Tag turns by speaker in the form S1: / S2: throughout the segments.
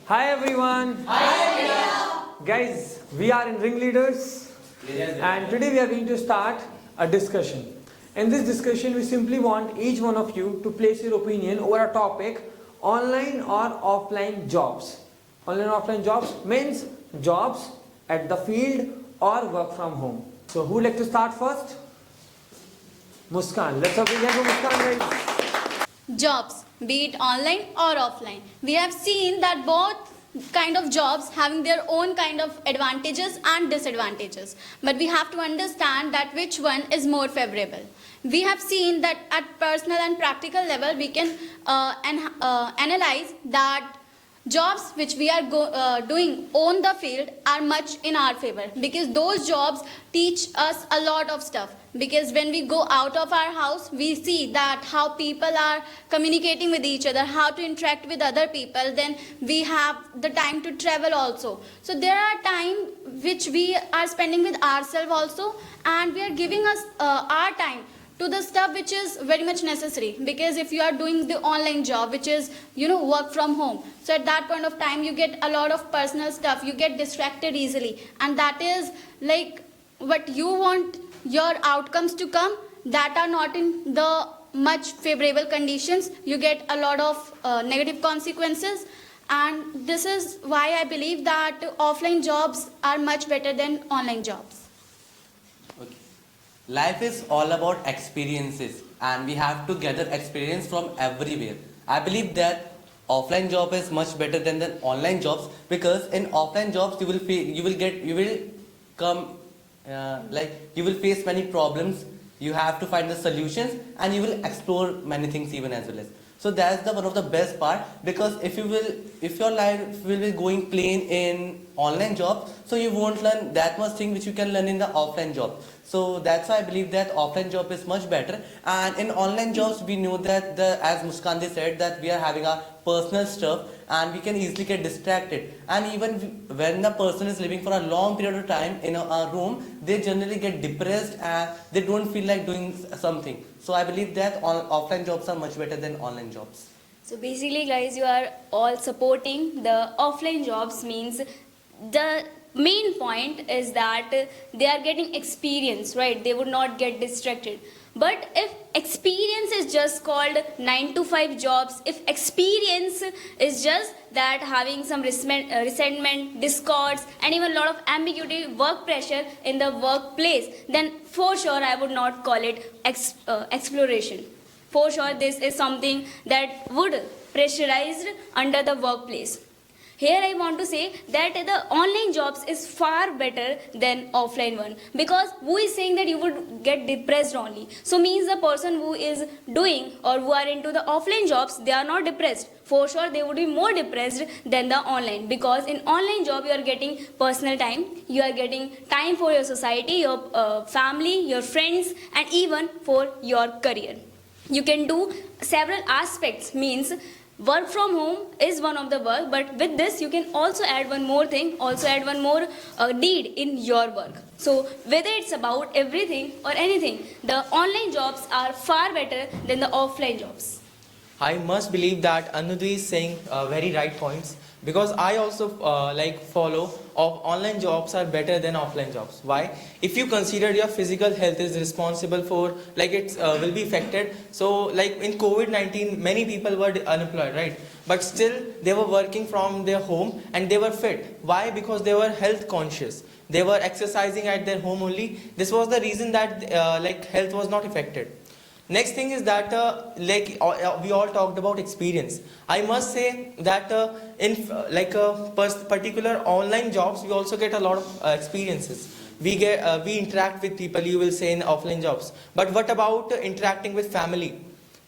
S1: Hi everyone. Guys, we are in Ringleaders and today we are going to start a discussion. In this discussion, we simply want each one of you to place your opinion over a topic: online or offline jobs. Online or offline jobs means jobs at the field or work from home. So who would like to start first? Muskan. Let's have a big hand for Muskan, guys.
S2: Jobs, be it online or offline. We have seen that both kind of jobs having their own kind of advantages and disadvantages. But we have to understand that which one is more favorable. We have seen that at personal and practical level, we can analyze that jobs which we are doing on the field are much in our favor, because those jobs teach us a lot of stuff. Because when we go out of our house, we see that how people are communicating with each other, how to interact with other people. Then we have the time to travel also. So there are time which we are spending with ourselves also, and we are giving us our time to the stuff which is very much necessary. Because if you are doing the online job, which is work from home, so at that point of time you get a lot of personal stuff, you get distracted easily, and that is like what you want your outcomes to come, that are not in the much favorable conditions. You get a lot of negative consequences, and this is why I believe that offline jobs are much better than online jobs.
S3: Okay. Life is all about experiences, and we have to gather experience from everywhere. I believe that offline job is much better than the online jobs, because in offline jobs you will face many problems. You have to find the solutions, and you will explore many things even as well as. So that's the one of the best part, because if your life will be going plain in online job, so you won't learn that much thing which you can learn in the offline job. So that's why I believe that offline job is much better. And in online jobs, we know that as Muskandi said, that we are having our personal stuff, and we can easily get distracted. And even when the person is living for a long period of time in a room, they generally get depressed and they don't feel like doing something. So I believe that offline jobs are much better than online jobs.
S4: So basically, guys, you are all supporting the offline jobs. Means the main point is that they are getting experience, right? They would not get distracted. But if experience is just called 9 to 5 jobs, if experience is just that having some resentment, discords, and even a lot of ambiguity, work pressure in the workplace, then for sure I would not call it exploration. For sure this is something that would pressurize under the workplace. Here I want to say that the online jobs is far better than offline one, because who is saying that you would get depressed only? So means the person who is doing or who are into the offline jobs, they are not depressed. For sure they would be more depressed than the online, because in online job you are getting personal time, you are getting time for your society, your family, your friends, and even for your career. You can do several aspects. Means work from home is one of the work, but with this you can also add one more thing, also add one more deed in your work. So whether it's about everything or anything, the online jobs are far better than the offline jobs.
S5: I must believe that Anudhi is saying very right points, because I also follow of online jobs are better than offline jobs. Why? If you consider your physical health is responsible for, it will be affected. So like in COVID-19, many people were unemployed, right? But still they were working from their home and they were fit. Why? Because they were health conscious. They were exercising at their home only. This was the reason that health was not affected. Next thing is that we all talked about experience. I must say that in particular online jobs, we also get a lot of experiences. We interact with people, you will say, in offline jobs. But what about interacting with family?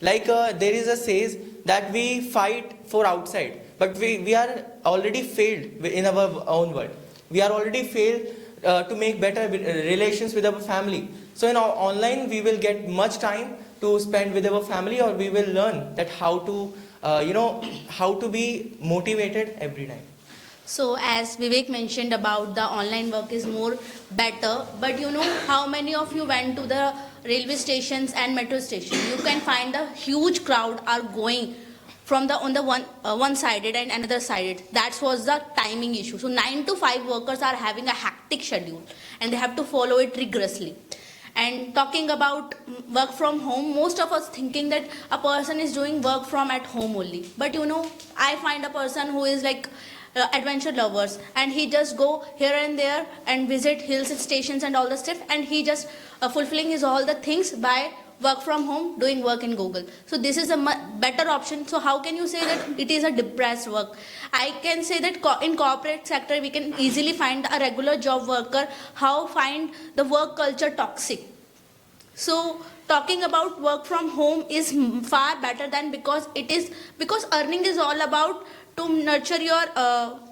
S5: There is a says that we fight for outside, but we are already failed in our own world. We are already failed to make better relations with our family. So in our online, we will get much time to spend with our family, or we will learn that how to be motivated every time.
S6: So as Vivek mentioned about the online work is more better, but how many of you went to the railway stations and metro station? You can find a huge crowd are going from the on the one sided and another sided. That was the timing issue. So 9 to 5 workers are having a hectic schedule and they have to follow it rigorously. And talking about work from home, most of us thinking that a person is doing work from at home only. But I find a person who is like adventure lovers, and he just go here and there and visit hills stations and all the stuff, and he just fulfilling his all the things by work from home, doing work in Google. So this is a better option. So how can you say that it is a depressed work? I can say that in corporate sector we can easily find a regular job worker how find the work culture toxic. So talking about work from home is far better than, because earning is all about to nurture your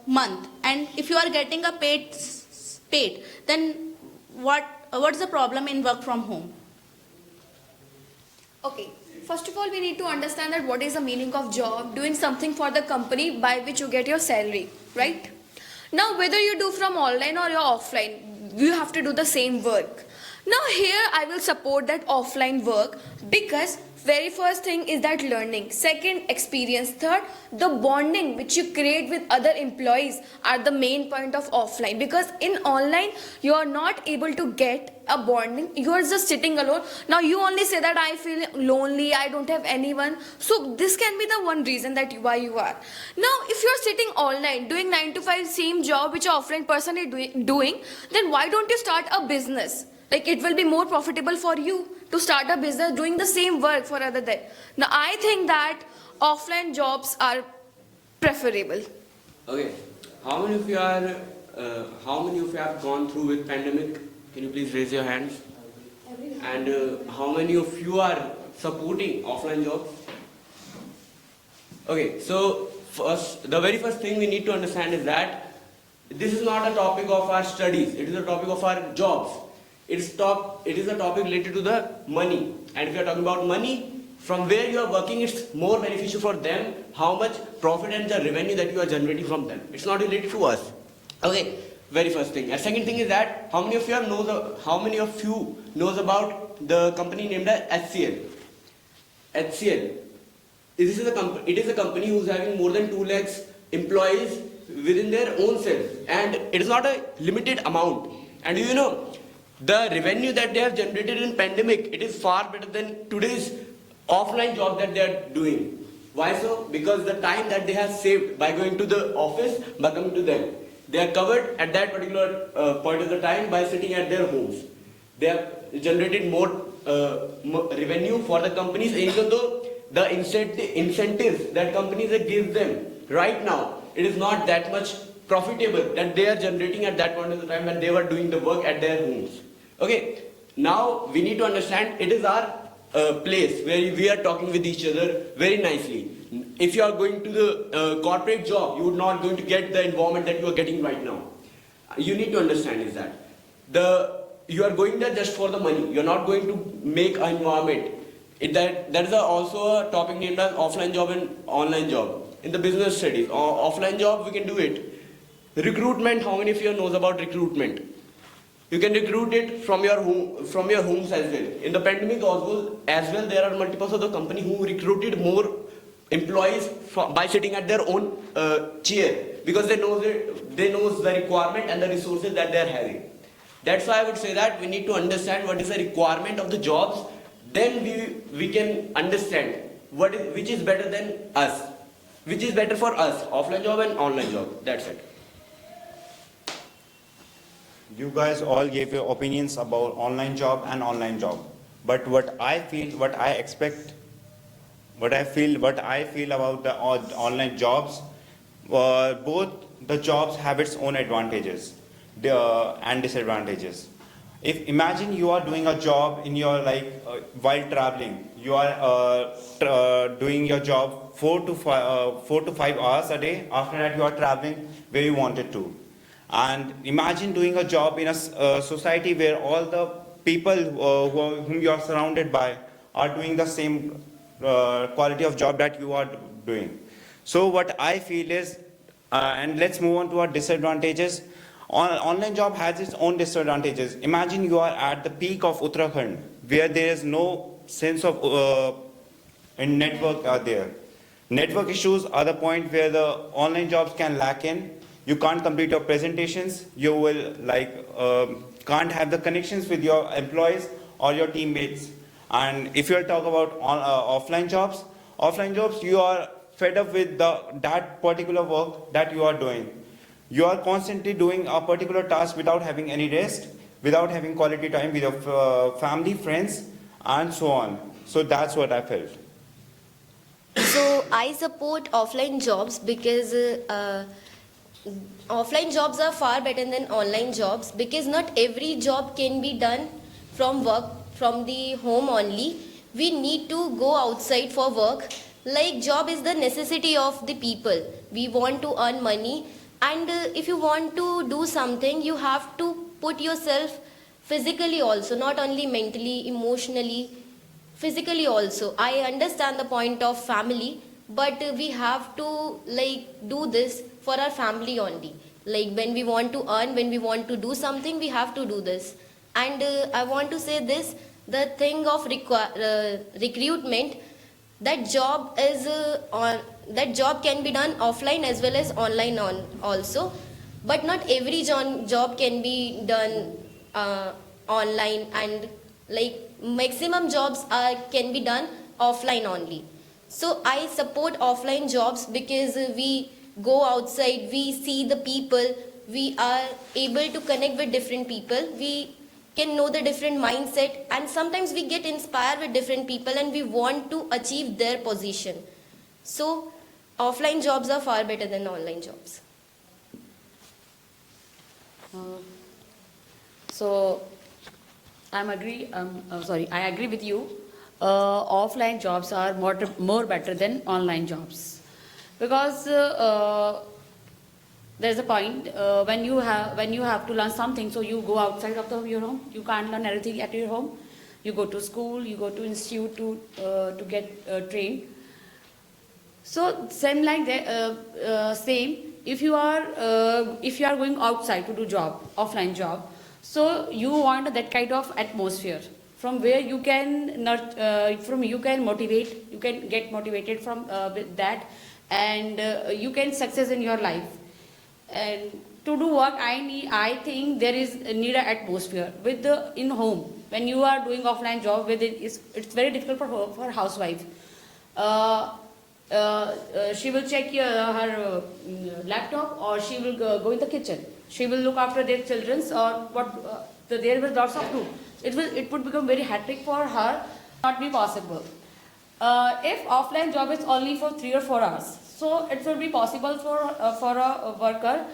S6: month, and if you are getting a paid, then what's the problem in work from home?
S7: Okay, first of all, we need to understand that what is the meaning of job, doing something for the company by which you get your salary, right? Now, whether you do from online or you're offline, you have to do the same work. Now, here I will support that offline work because very first thing is that learning, second experience, third the bonding which you create with other employees are the main point of offline, because in online you are not able to get a bonding, you are just sitting alone. Now you only say that I feel lonely, I don't have anyone, so this can be the one reason that why you are. Now if you are sitting online doing 9 to 5 same job which an offline person is doing, then why don't you start a business? Like it will be more profitable for you to start a business doing the same work for other than. Now I think that offline jobs are preferable.
S8: Okay, how many of you are? How many of you have gone through with pandemic? Can you please raise your hands? And how many of you are supporting offline jobs? Okay, so the very first thing we need to understand is that this is not a topic of our studies. It is a topic of our jobs. It is a topic related to the money. And if you are talking about money, from where you are working, it's more beneficial for them, how much profit and the revenue that you are generating from them. It's not related to us. Okay, very first thing. And second thing is that how many of you knows about the company named as HCL? HCL. It is a company who's having more than 2 lakhs employees within their own self, and it is not a limited amount. And you know, the revenue that they have generated in pandemic, it is far better than today's offline job that they are doing. Why so? Because the time that they have saved by going to the office, by coming to them, they are covered at that particular point of the time by sitting at their homes. They have generated more revenue for the companies, even though the incentives that companies give them right now, it is not that much profitable that they are generating at that point of the time when they were doing the work at their homes. Okay, now we need to understand it is our place where we are talking with each other very nicely. If you are going to the corporate job, you are not going to get the environment that you are getting right now. You need to understand is that you are going there just for the money. You are not going to make an environment. That is also a topic named as offline job and online job. In the business studies, offline job we can do it. Recruitment, how many of you knows about recruitment? You can recruit it from your homes as well. In the pandemic as well, there are multiple of the company who recruited more employees by sitting at their own chair, because they know the requirement and the resources that they are having. That's why I would say that we need to understand what is the requirement of the jobs. Then we can understand which is better than us, which is better for us, offline job and online job. That's it.
S9: You guys all gave your opinions about online job and online job. But what I feel about the online jobs, both the jobs have its own advantages and disadvantages. If imagine you are doing a job in your while traveling, you are doing your job 4 to 5 hours a day. After that, you are traveling where you wanted to. And imagine doing a job in a society where all the people whom you are surrounded by are doing the same quality of job that you are doing. So what I feel is, and let's move on to our disadvantages. Online job has its own disadvantages. Imagine you are at the peak of Uttarakhand, where there is no sense of network there. Network issues are the point where the online jobs can lack in. You can't complete your presentations. You will can't have the connections with your employees or your teammates. And if you talk about offline jobs, you are fed up with that particular work that you are doing. You are constantly doing a particular task without having any rest, without having quality time with your family, friends, and so on. So that's what I felt.
S10: So I support offline jobs because offline jobs are far better than online jobs, because not every job can be done from the home only. We need to go outside for work. Like, job is the necessity of the people. We want to earn money, and if you want to do something, you have to put yourself physically also, not only mentally, emotionally, physically also. I understand the point of family, but we have to do this for our family only. Like, when we want to earn, when we want to do something, we have to do this. And I want to say this, the thing of recruitment, that job can be done offline as well as online also, but not every job can be done online, and maximum jobs can be done offline only. So I support offline jobs because we go outside, we see the people, we are able to connect with different people, we can know the different mindset, and sometimes we get inspired with different people and we want to achieve their position. So offline jobs are far better than online jobs.
S11: So I agree with you. Offline jobs are more better than online jobs, because there's a point when you have to learn something, so you go outside of your home. You can't learn everything at your home. You go to school, you go to institute to get trained. So same like that, same. If you are going outside to do offline job, so you want that kind of atmosphere from where you can motivate, you can get motivated from with that, and you can success in your life. And to do work, I think there is need an atmosphere with in home. When you are doing offline job, it's very difficult for housewife. She will check her laptop, or she will go in the kitchen. She will look after their children's, or there was lots of do. It would become very hectic for her, not be possible. If offline job is only for 3 or 4 hours, so it will be possible for a worker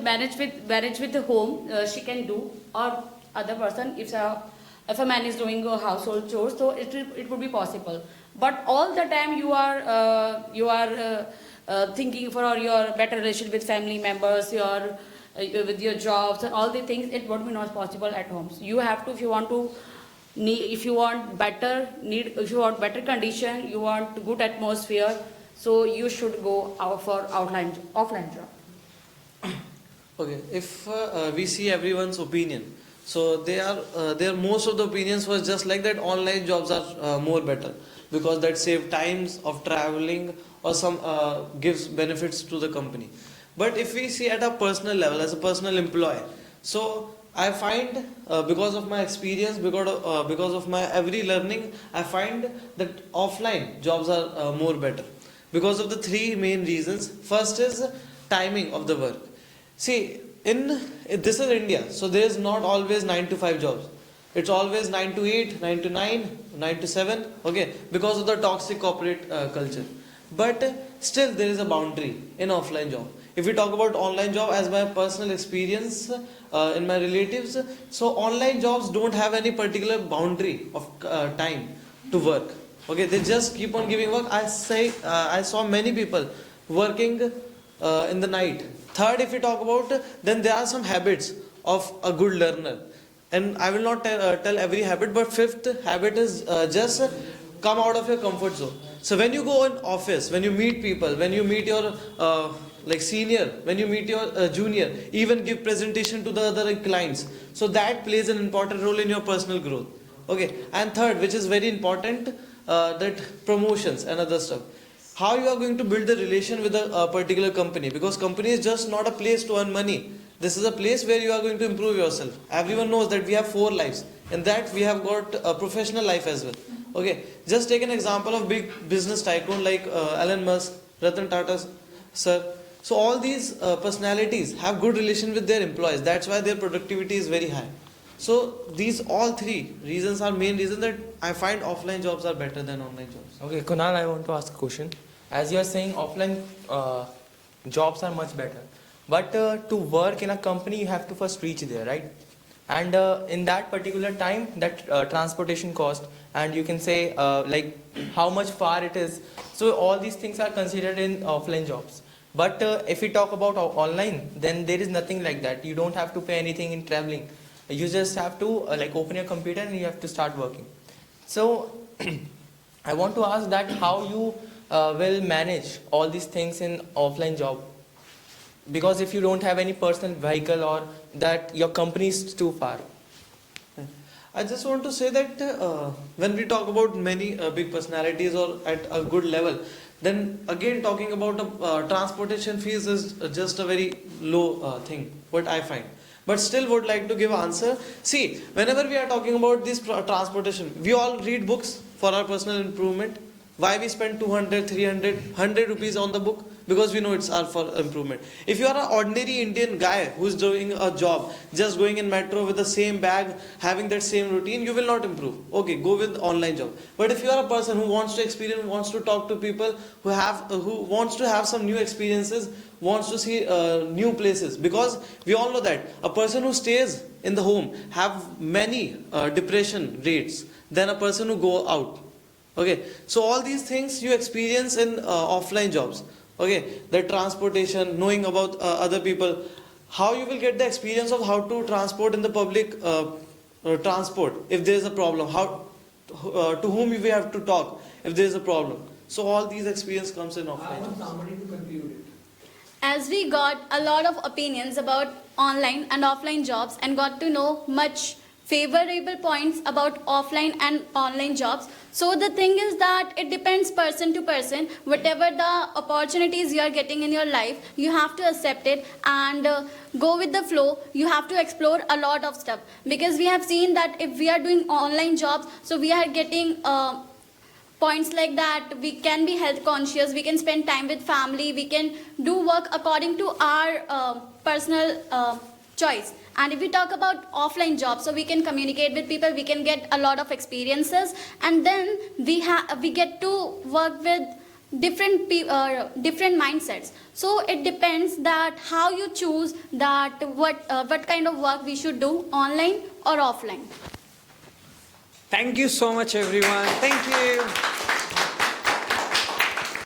S11: manage with the home, she can do, or other person, if a man is doing household chores, so it would be possible. But all the time you are thinking for your better relation with family members, with your jobs and all the things, it would be not possible at home. So you have to, if you want better condition, you want good atmosphere, so you should go out for offline job.
S12: Okay, if we see everyone's opinion, so there most of the opinions was just like that online jobs are more better, because that save times of traveling or some gives benefits to the company. But if we see at a personal level, as a personal employee, so I find because of my experience, because of my every learning, I find that offline jobs are more better, because of the 3 main reasons. First is timing of the work. See, this is India, so there is not always 9 to 5 jobs. It's always 9 to 8, 9 to 9, 9 to 7, okay, because of the toxic corporate culture. But still there is a boundary in offline job. If we talk about online job, as my personal experience in my relatives, so online jobs don't have any particular boundary of time to work. Okay, they just keep on giving work. I saw many people working in the night. Third, if we talk about, then there are some habits of a good learner. And I will not tell every habit, but 5th habit is just come out of your comfort zone. So when you go in office, when you meet people, when you meet your senior, when you meet your junior, even give presentation to the other clients, so that plays an important role in your personal growth. Okay, and third, which is very important, that promotions and other stuff. How you are going to build the relation with a particular company, because company is just not a place to earn money. This is a place where you are going to improve yourself. Everyone knows that we have 4 lives. In that we have got a professional life as well. Okay, just take an example of big business tycoon like Elon Musk, Ratan Tata sir. So all these personalities have good relation with their employees. That's why their productivity is very high. So these all 3 reasons are main reason that I find offline jobs are better than online jobs.
S5: Okay, Kunal, I want to ask a question. As you are saying, offline jobs are much better. But to work in a company, you have to first reach there, right? And in that particular time, that transportation cost, and you can say like how much far it is. So all these things are considered in offline jobs. But if we talk about online, then there is nothing like that. You don't have to pay anything in traveling. You just have to like open your computer and you have to start working. So I want to ask that how you will manage all these things in offline job. Because if you don't have any personal vehicle or that your company is too far.
S12: I just want to say that when we talk about many big personalities or at a good level, then again talking about transportation fees is just a very low thing, what I find. But still would like to give an answer. See, whenever we are talking about this transportation, we all read books for our personal improvement. Why we spend 200, 300, 100 rupees on the book? Because we know it's all for improvement. If you are an ordinary Indian guy who's doing a job, just going in metro with the same bag, having that same routine, you will not improve. Okay, go with online job. But if you are a person who wants to experience, wants to talk to people, who wants to have some new experiences, wants to see new places, because we all know that a person who stays in the home have many depression rates than a person who go out. Okay, so all these things you experience in offline jobs. Okay, the transportation, knowing about other people, how you will get the experience of how to transport in the public transport if there is a problem, how to whom you have to talk if there is a problem. So all these experience comes in offline.
S1: I want somebody to conclude it.
S2: As we got a lot of opinions about online and offline jobs and got to know much favorable points about offline and online jobs. So the thing is that it depends person to person. Whatever the opportunities you are getting in your life, you have to accept it and go with the flow. You have to explore a lot of stuff, because we have seen that if we are doing online jobs, so we are getting points like that we can be health conscious, we can spend time with family, we can do work according to our personal choice. And if we talk about offline jobs, so we can communicate with people, we can get a lot of experiences, and then we get to work with different mindsets. So it depends that how you choose that what kind of work we should do, online or offline.
S1: Thank you so much, everyone. Thank you.